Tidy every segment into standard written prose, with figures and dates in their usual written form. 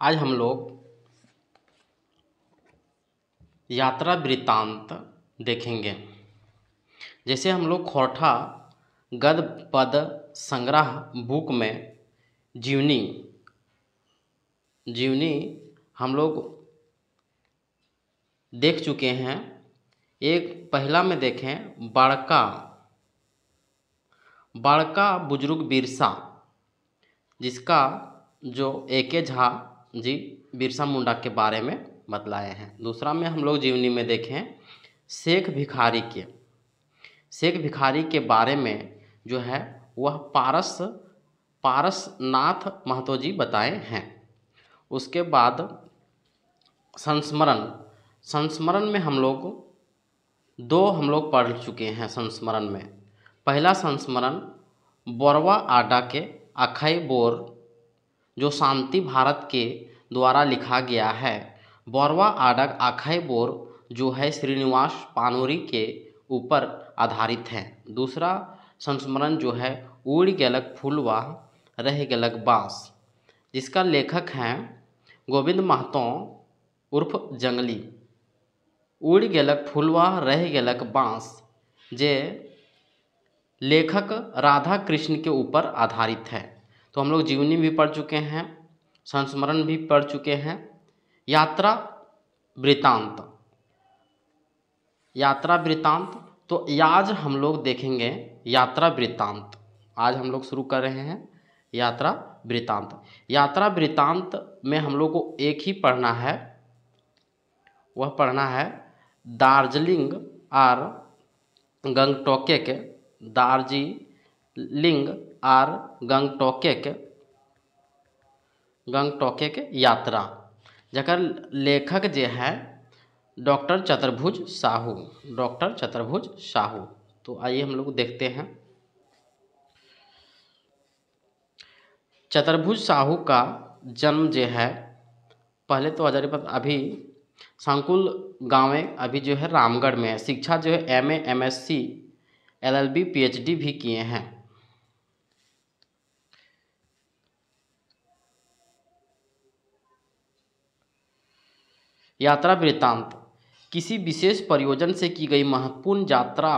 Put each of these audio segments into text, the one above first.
आज हम लोग यात्रा वृत्तांत देखेंगे। जैसे हम लोग खोरठा गद्य पद संग्रह बुक में जीवनी जीवनी हम लोग देख चुके हैं। एक पहला में देखें बड़का बुजुर्ग बिरसा, जिसका जो ए.के. झा जी बिरसा मुंडा के बारे में बतलाए हैं। दूसरा में हम लोग जीवनी में देखें शेख भिखारी के बारे में जो है वह पारसनाथ महतो जी बताए हैं। उसके बाद संस्मरण में हम लोग पढ़ चुके हैं। संस्मरण में पहला संस्मरण बोरवा आडा के अखई बोर जो शांति भारत के द्वारा लिखा गया है। बोरवा आडा अखई बोर जो है श्रीनिवास पानोरी के ऊपर आधारित है। दूसरा संस्मरण जो है उड़ गेलक फूलवा रह गेलक बाँस, जिसका लेखक हैं गोविंद महतो उर्फ जंगली। उड़ गेलक फूलवा रह गेलक बाँस जे लेखक राधा कृष्ण के ऊपर आधारित है। तो हम लोग जीवनी भी पढ़ चुके हैं, संस्मरण भी पढ़ चुके हैं। यात्रा वृत्तांत तो आज हम लोग देखेंगे यात्रा वृत्तांत। आज हम लोग शुरू कर रहे हैं यात्रा वृत्तांत में हम लोग को एक ही पढ़ना है, वह पढ़ना है दार्जिलिंग और गंगटोके के यात्रा, जकर लेखक जे है डॉक्टर चतुर्भुज साहू। तो आइए हम लोग देखते हैं। चतुर्भुज साहू का जन्म जो है पहले तो हजारीपत अभी संकुल गाँव में अभी जो है रामगढ़ में है। शिक्षा जो है M.A. MSc LLB PhD भी किए हैं। यात्रा वृत्तांत किसी विशेष प्रयोजन से की गई महत्वपूर्ण यात्रा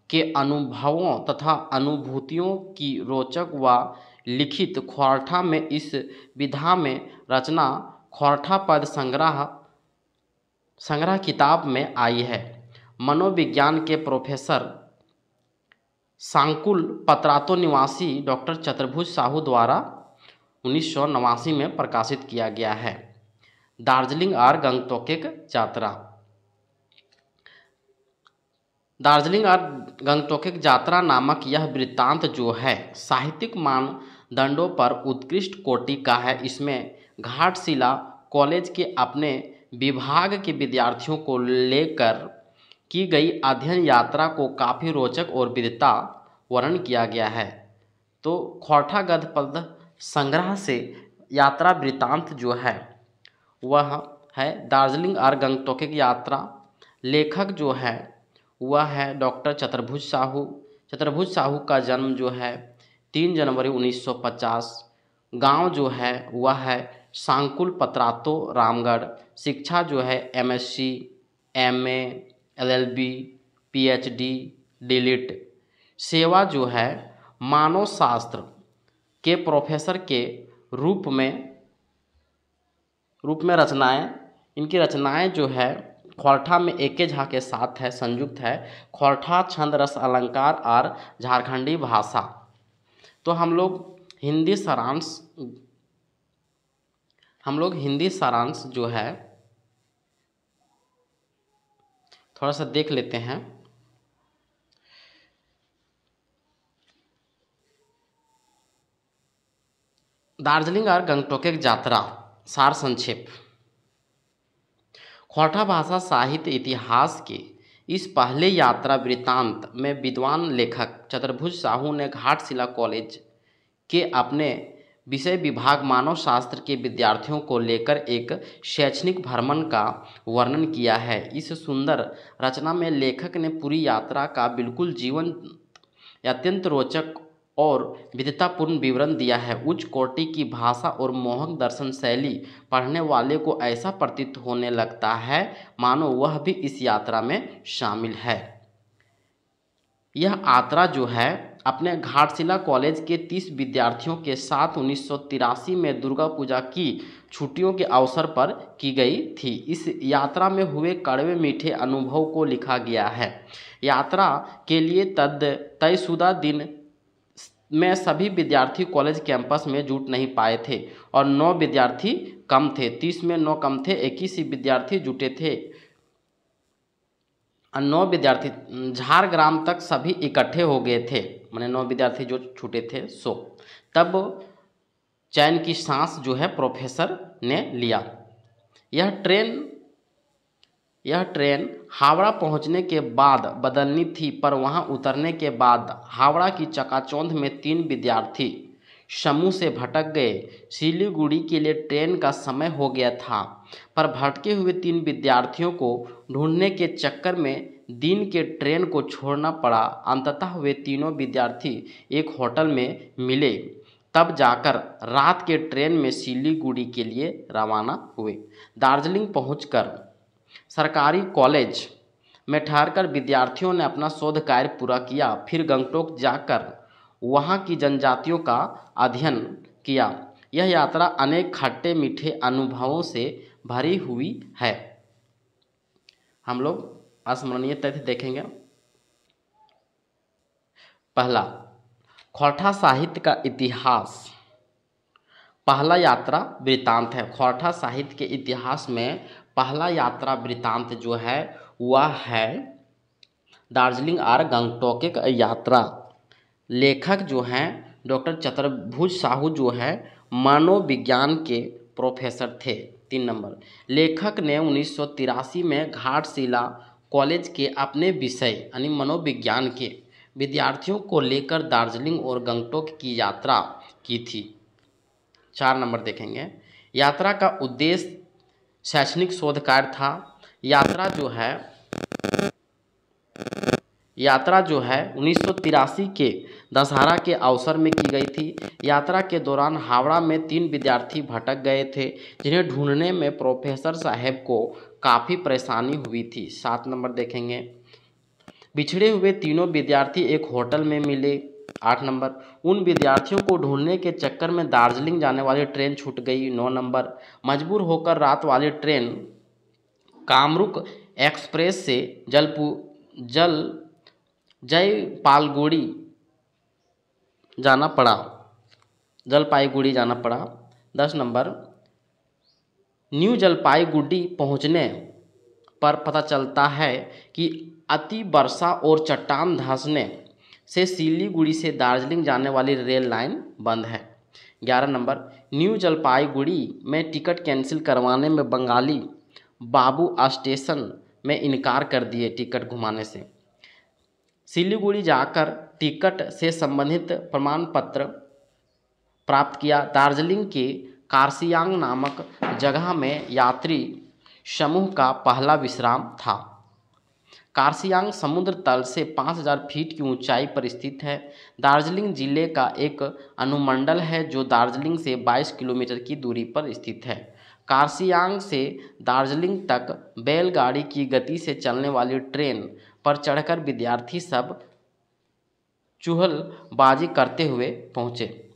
के अनुभवों तथा अनुभूतियों की रोचक व लिखित खोरठा में इस विधा में रचना खोरठा पद संग्रह किताब में आई है। मनोविज्ञान के प्रोफेसर सांकुल पतरातो निवासी डॉक्टर चतुर्भुज साहू द्वारा 1989 में प्रकाशित किया गया है। दार्जिलिंग और गंगटोके यात्रा नामक यह वृत्तांत जो है साहित्यिक मानदंडों पर उत्कृष्ट कोटि का है। इसमें घाटशिला कॉलेज के अपने विभाग के विद्यार्थियों को लेकर की गई अध्ययन यात्रा को काफ़ी रोचक और विधता वर्णन किया गया है। तो खोरठा गद्य पद संग्रह से यात्रा वृत्तांत जो है वह है दार्जिलिंग और गंगटोके की यात्रा। लेखक जो है वह है डॉक्टर चतुर्भुज साहू का जन्म जो है 3 जनवरी 1950। गांव जो है वह है सांकुल पतरातो रामगढ़। शिक्षा जो है MSc MA LLB PhD DLIT। सेवा जो है मानव शास्त्र के प्रोफेसर के रूप में रचनाएं, इनकी रचनाएं जो है खोरठा में ए.के. झा के साथ है, संयुक्त है। खोरठा छंद रस अलंकार और झारखंडी भाषा। तो हम लोग हिंदी सारांश जो है थोड़ा सा देख लेते हैं। दार्जिलिंग और गंगटोके यात्रा सार संक्षेप। खोरठा भाषा साहित्य इतिहास के इस पहले यात्रा वृत्तांत में विद्वान लेखक चतुर्भुज साहू ने घाटशिला कॉलेज के अपने विषय विभाग मानव शास्त्र के विद्यार्थियों को लेकर एक शैक्षणिक भ्रमण का वर्णन किया है। इस सुंदर रचना में लेखक ने पूरी यात्रा का बिल्कुल जीवन अत्यंत रोचक और विविधतापूर्ण विवरण दिया है। उच्च कोटि की भाषा और मोहक दर्शन शैली पढ़ने वाले को ऐसा प्रतीत होने लगता है मानो वह भी इस यात्रा में शामिल है। यह यात्रा जो है अपने घाटशिला कॉलेज के 30 विद्यार्थियों के साथ 1983 में दुर्गा पूजा की छुट्टियों के अवसर पर की गई थी। इस यात्रा में हुए कड़वे मीठे अनुभव को लिखा गया है। यात्रा के लिए तयशुदा दिन में सभी विद्यार्थी कॉलेज कैंपस में जुट नहीं पाए थे और 9 विद्यार्थी कम थे। 30 में 9 कम थे, 21 ही विद्यार्थी जुटे थे। 9 विद्यार्थी झारग्राम तक सभी इकट्ठे हो गए थे, माने 9 विद्यार्थी जो छूटे थे सो। तब चैन की सांस जो है प्रोफेसर ने लिया। यह ट्रेन हावड़ा पहुंचने के बाद बदलनी थी, पर वहां उतरने के बाद हावड़ा की चकाचौंध में 3 विद्यार्थी समूह से भटक गए। सिलीगुड़ी के लिए ट्रेन का समय हो गया था, पर भटके हुए 3 विद्यार्थियों को ढूंढने के चक्कर में दिन के ट्रेन को छोड़ना पड़ा। अंततः वे तीनों विद्यार्थी एक होटल में मिले, तब जाकर रात के ट्रेन में सिलीगुड़ी के लिए रवाना हुए। दार्जिलिंग पहुंचकर सरकारी कॉलेज में ठहरकर विद्यार्थियों ने अपना शोध कार्य पूरा किया। फिर गंगटोक जाकर वहाँ की जनजातियों का अध्ययन किया। यह यात्रा अनेक खट्टे मीठे अनुभवों से भरी हुई है। हम लोग अस्मरणीय तथ्य देखेंगे। पहला, खौठा साहित्य का इतिहास। पहला यात्रा वृत्तांत है। खौठा साहित्य के इतिहास में पहला यात्रा वृत्तांत जो है वह है दार्जिलिंग और गंगटोक की यात्रा। लेखक जो हैं डॉक्टर चतुर्भुज साहू जो है मनोविज्ञान के प्रोफेसर थे। 3 नंबर, लेखक ने 1983 में घाटशिला कॉलेज के अपने विषय यानी मनोविज्ञान के विद्यार्थियों को लेकर दार्जिलिंग और गंगटोक की यात्रा की थी। 4 नंबर देखेंगे, यात्रा का उद्देश्य शैक्षणिक शोध कार्य था। यात्रा जो है 1983 के दशहरा के अवसर में की गई थी। यात्रा के दौरान हावड़ा में 3 विद्यार्थी भटक गए थे, जिन्हें ढूंढने में प्रोफेसर साहब को काफ़ी परेशानी हुई थी। 7 नंबर देखेंगे, बिछड़े हुए तीनों विद्यार्थी एक होटल में मिले। 8 नंबर, उन विद्यार्थियों को ढूंढने के चक्कर में दार्जिलिंग जाने वाली ट्रेन छूट गई। 9 नंबर, मजबूर होकर रात वाली ट्रेन कामरूप एक्सप्रेस से जलपाईगुड़ी जाना पड़ा। 10 नंबर, न्यू जलपाईगुड़ी पहुंचने पर पता चलता है कि अति वर्षा और चट्टान धंसने से सिलीगुड़ी से दार्जिलिंग जाने वाली रेल लाइन बंद है। 11 नंबर, न्यू जलपाईगुड़ी में टिकट कैंसिल करवाने में बंगाली बाबू स्टेशन में इनकार कर दिए टिकट घुमाने से। सिलीगुड़ी जाकर टिकट से संबंधित प्रमाण पत्र प्राप्त किया। दार्जिलिंग के कार्सियांग नामक जगह में यात्री समूह का पहला विश्राम था। कार्सियांग समुद्र तल से 5000 फीट की ऊंचाई पर स्थित है। दार्जिलिंग जिले का एक अनुमंडल है जो दार्जिलिंग से 22 किलोमीटर की दूरी पर स्थित है। कार्सियांग से दार्जिलिंग तक बैलगाड़ी की गति से चलने वाली ट्रेन पर चढ़कर विद्यार्थी सब चुहलबाजी करते हुए पहुँचे।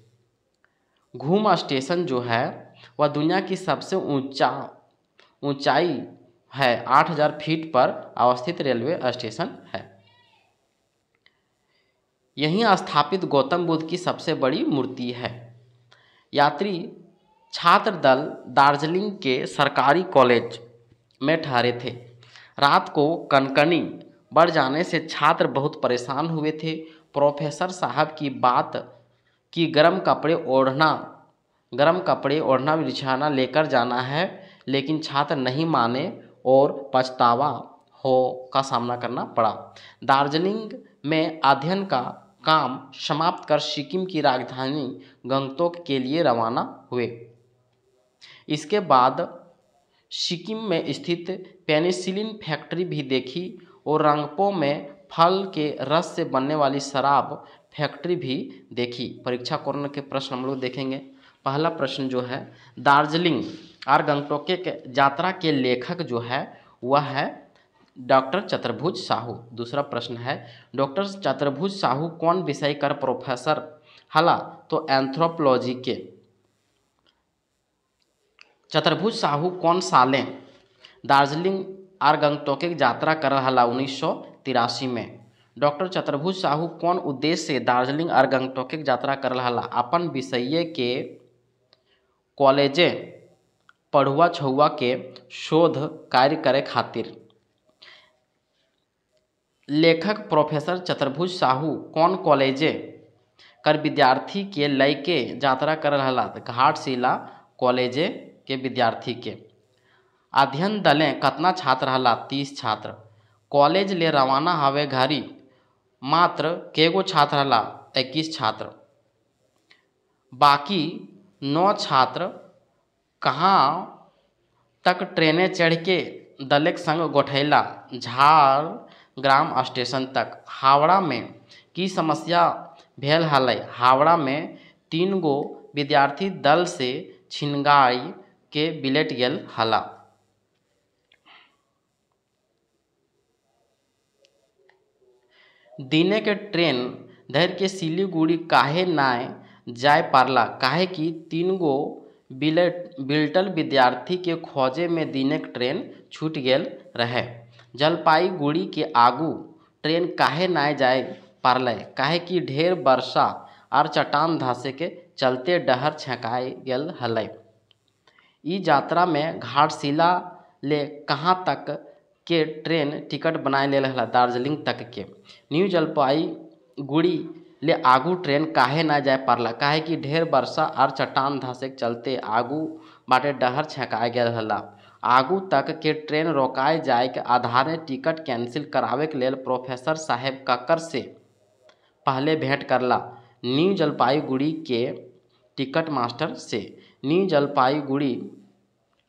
घूम स्टेशन जो है वह दुनिया की सबसे ऊंचाई है, 8000 फीट पर अवस्थित रेलवे स्टेशन है। यहीं स्थापित गौतम बुद्ध की सबसे बड़ी मूर्ति है। यात्री छात्र दल दार्जिलिंग के सरकारी कॉलेज में ठहरे थे। रात को कनकनी बढ़ जाने से छात्र बहुत परेशान हुए थे। प्रोफेसर साहब की बात कि गर्म कपड़े ओढ़ना बिछाना लेकर जाना है, लेकिन छात्र नहीं माने और पछतावा का सामना करना पड़ा। दार्जिलिंग में अध्ययन का काम समाप्त कर सिक्किम की राजधानी गंगटोक के लिए रवाना हुए। इसके बाद सिक्किम में स्थित पेनिसिलिन फैक्ट्री भी देखी और रंगपो में फल के रस से बनने वाली शराब फैक्ट्री भी देखी। परीक्षा कोरोना के प्रश्न हम लोग देखेंगे। पहला प्रश्न जो है, दार्जिलिंग और गंगटोक के यात्रा के लेखक जो है वह है डॉक्टर चतुर्भुज साहू। दूसरा प्रश्न है, डॉक्टर चतुर्भुज साहू कौन विषय कर प्रोफेसर हला? तो एंथ्रोपोलॉजी के। चतुर्भुज साहू कौन साले दार्जिलिंग और गंगटोक की यात्रा कर हला? 1983 में। डॉक्टर चतुर्भुज साहू कौन उद्देश्य से दार्जिलिंग और गंगटोक की यात्रा कर हला? अपन विषय के कॉलेजे पढ़ुआ छुआ के शोध कार्य करे खातिर। लेखक प्रोफेसर चतुर्भुज साहू कौन कॉलेजे कर विद्यार्थी के लयके यात्रा कर हला? घाटशिला कॉलेजे के विद्यार्थी के। अध्ययन दलें कतना छात्र हला? 30 छात्र। कॉलेज ले रवाना हवे घरी मात्र केगो छात्र हला? 21 छात्र। बाकी 9 छात्र कहाँ तक ट्रेनें चढ़ के दलेक संग गोठैला? झारग्राम स्टेशन तक। हावड़ा में की समस्या भेल हलै? हावड़ा में 3 गो विद्यार्थी दल से छिनगाई के बिलेट गेल हला। दिने के ट्रेन धर के सिलीगुड़ी काहे नाय जाय पारला? काहे कि 3 गो बिल्टल विद्यार्थी के खोजे में दिने के ट्रेन छूट गेल रहे। जलपाईगुड़ी के आगू ट्रेन काहे नाय जाय पारलै? काहे कि ढेर वर्षा और चट्टान धसे के चलते डहर छेकाय गेल हलै। ई यात्रा में घाटशिला ले कहाँ तक के ट्रेन टिकट बनाए ले हला? दार्जिलिंग तक के। न्यू जलपाईगुड़ी ले आगू ट्रेन काहे ना जाए पारला? काहे कि ढेर वर्षा और चट्टान धसे के चलते आगू बाटे डहर छेकाए गेल हला। आगू तक के ट्रेन रोकाए जाए के आधारे टिकट कैंसिल करावे के लेल प्रोफेसर साहेब ककर से पहले भेंट करला? न्यू जलपाईगुड़ी के टिकट मास्टर से। न्यू जलपाईगुड़ी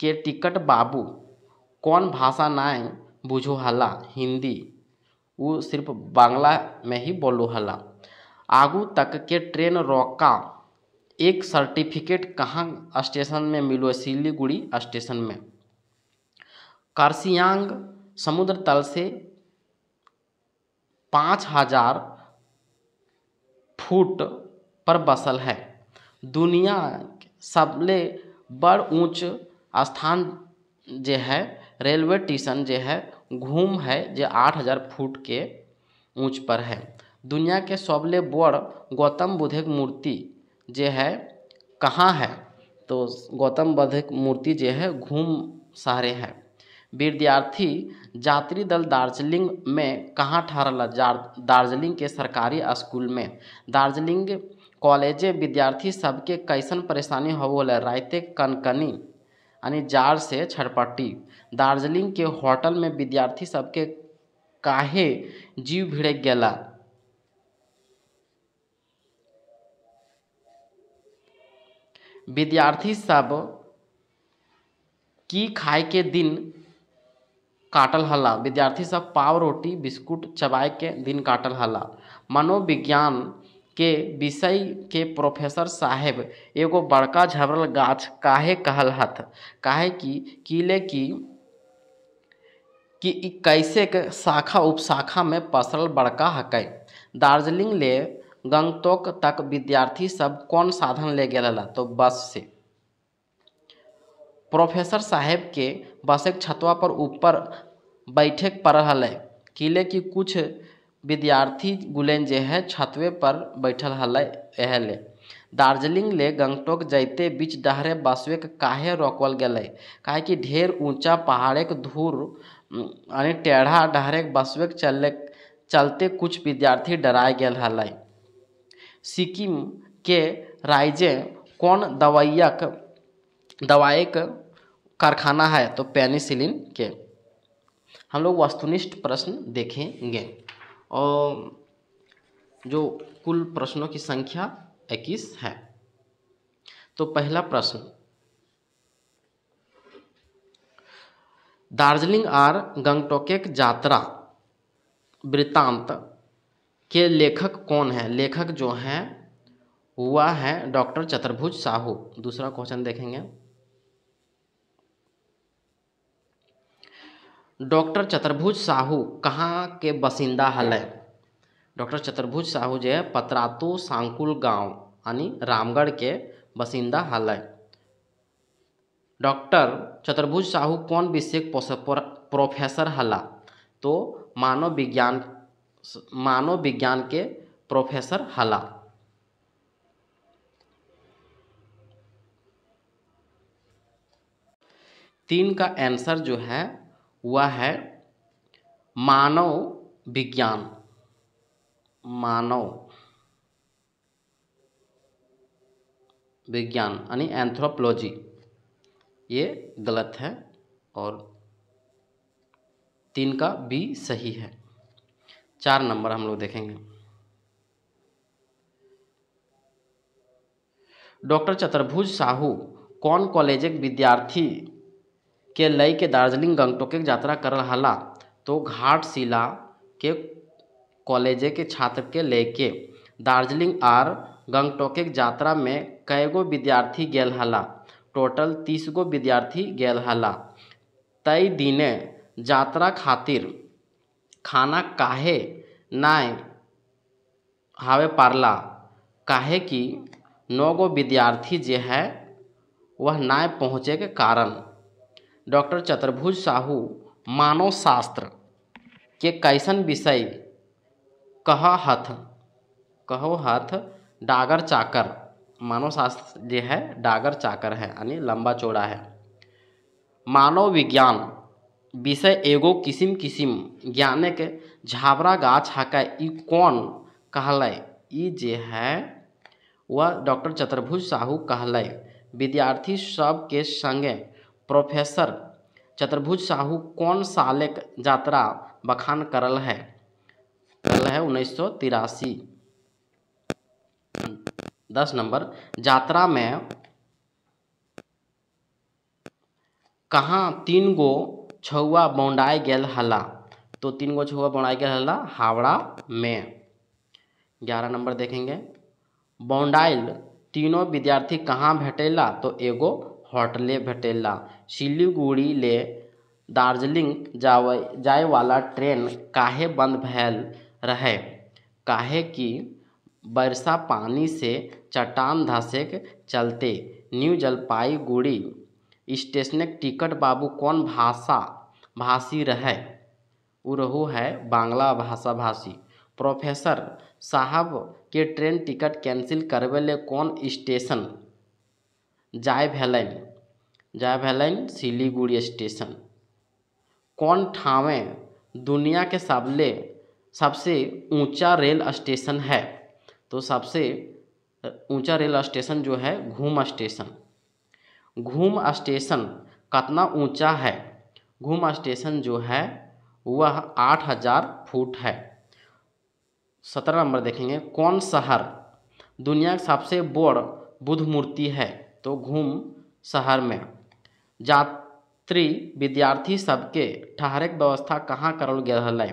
के टिकट बाबू कौन भाषा नाय बुझो हला? हिंदी। वो सिर्फ बांग्ला में ही बोलो हला। आगू तक के ट्रेन रोका एक सर्टिफिकेट कहाँ स्टेशन में मिलो? सिलीगुड़ी स्टेशन में। कार्सियांग समुद्र तल से 5000 फुट पर बसल है। दुनिया सबले बड़ ऊंच स्थान जे है रेलवे स्टेशन जे है घूम है जे 8000 फुट के ऊंच पर है। दुनिया के सबले बड़ गौतम बुद्ध की मूर्ति जे है कहाँ है? तो गौतम बुद्ध की मूर्ति जे है घूम शहरे है। विद्यार्थी यात्री दल दार्जिलिंग में कहाँ ठहरला? दार्जिलिंग के सरकारी स्कूल में। दार्जिलिंग कॉलेजे विद्यार्थी सबके कैसन परेशानी होवल? राइते कनकनी यानी जाड़ से छटपटी। दार्जिलिंग के होटल में विद्यार्थी सबके काहे जीव भिड़क गेला? विद्यार्थी सब की खाए के दिन काटल हला? विद्यार्थी सब पाव रोटी बिस्कुट चबाए के दिन काटल हला। मनोविज्ञान के विषय के प्रोफेसर साहेब एगो बड़का झबरल गाछ काहे कहल हथ? काहे कि किले की ई कैसे के शाखा उपशाखा में पसरल बड़का हकै। दार्जिलिंग ले गंगटोक तक विद्यार्थी सब कौन साधन ले गेल हला? तो बस से। प्रोफेसर साहेब के बस के छतवा पर ऊपर बैठे पड़ हलै किले की कुछ विद्यार्थी गुलेन जे है छतवे पर बैठल हलै एहले। दार्जिलिंग ले गंगटोक जैते बीच डहरे बसवे के काहे रोकल गेलै? काहे कि ढेर ऊंचा पहाड़े के धूर यानी टेढ़ा डहरे बसवे के चलते कुछ विद्यार्थी डराए गेल हलै। सिक्किम के राज्य कौन दवाई कारखाना है? तो पेनिसिलिन के। हम लोग वस्तुनिष्ठ प्रश्न देखेंगे और जो कुल प्रश्नों की संख्या 21 है। तो पहला प्रश्न, दार्जिलिंग और गंगटोक यात्रा वृत्तांत के लेखक कौन है? लेखक जो हैं वह है डॉक्टर चतुर्भुज साहू। दूसरा क्वेश्चन देखेंगे, डॉक्टर चतुर्भुज साहू कहाँ के बसिंदा हले? डॉक्टर चतुर्भुज साहू जो है पतरातू सांकुल गांव यानी रामगढ़ के बसिंदा हले। डॉक्टर चतुर्भुज साहू कौन विषय प्रोफेसर हला? तो मानव विज्ञान के प्रोफेसर हला। तीन का आंसर जो है वह है मानव विज्ञान। मानव विज्ञान यानी एंथ्रोपोलॉजी, ये गलत है और 3 का बी सही है। 4 नंबर हम लोग देखेंगे, डॉक्टर चतुर्भुज साहू कौन कॉलेज के विद्यार्थी के लय के दार्जिलिंग गंगटोक के यात्रा करल हला? तो घाटशिला के कॉलेज के छात्र के लेके दार्जिलिंग और गंगटोक के यात्रा में कईगो विद्यार्थी गेल हला? टोटल 30 गो विद्यार्थी गेल हला। तय दिने यात्रा खातिर खाना काहे नाय हावे पारला? काहे कि 9 गो विद्यार्थी जे है वह नाय पहुँचे के कारण। डॉक्टर चतुर्भुज साहू मानव शास्त्र के कैसन विषय कहो हथ डागर चाकर। मानव शास्त्र जो है डागर चाकर है यानी लंबा चौड़ा है। मानव विज्ञान विषय एगो किसिम ज्ञाने के झाबरा गाछ हकै, ई कौन कहलै? ई जे है वह डॉक्टर चतुर्भुज साहू कहलै। विद्यार्थी सब के संगे प्रोफेसर चतुर्भुज साहू कौन साले यात्रा बखान करल है? 1983। 10 नंबर, यात्रा में कहाँ 3 गो छौआ बौंडाई गेल हला? तो 3 गो छौआ बौंडाई गेल हला हावड़ा में। 11 नंबर देखेंगे, बौंडाइल तीनों विद्यार्थी कहाँ भेटेला? तो एगो होटले भेटेला। सिलीगुड़ी ले दार्जिलिंग जाए वाला ट्रेन काहे बंद भैल रहे? काहे कि बरसा पानी से चट्टान धसे के चलते। न्यू जलपाईगुड़ी स्टेशन टिकट बाबू कौन भाषी रहे? उरहू है बांग्ला भाषा भाषी। प्रोफेसर साहब के ट्रेन टिकट कैंसिल करवे ले कौन स्टेशन जाए भेलन? सिलीगुड़ी स्टेशन। कौन ठावे दुनिया के सबसे ऊंचा रेल स्टेशन है? तो सबसे ऊंचा रेल स्टेशन जो है घूम स्टेशन। घूम स्टेशन कितना ऊंचा है? घूम स्टेशन जो है वह 8000 फुट है। 17 नंबर देखेंगे, कौन शहर दुनिया का सबसे बड़ बुद्ध मूर्ति है? तो घूम शहर में। यात्री विद्यार्थी सबके ठहरे के व्यवस्था कहाँ करल गेल हलै?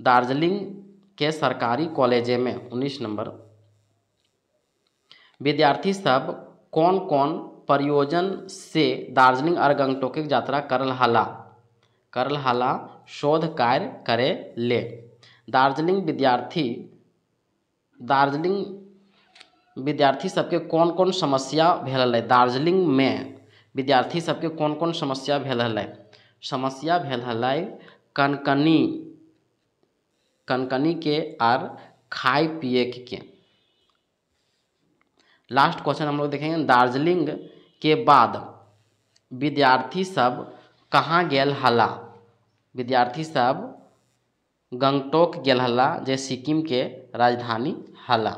दार्जिलिंग के सरकारी कॉलेजे में। 19 नंबर, विद्यार्थी सब कौन कौन प्रयोजन से दार्जिलिंग और गंगटोक की यात्रा करल हला? शोध कार्य करे ले। दार्जिलिंग विद्यार्थी सबके कौन कौन समस्या भेल हलै? दार्जिलिंग में विद्यार्थी सबके कौन कौन समस्या भेल हलै? समस्या भेल हलै कनकनी के और खाए पिए के। लास्ट क्वेश्चन हम लोग देखेंगे, दार्जिलिंग के बाद विद्यार्थी सब कहाँ गेल हला? विद्यार्थी सब गंगटोक गेल हला जे सिक्किम के राजधानी हला।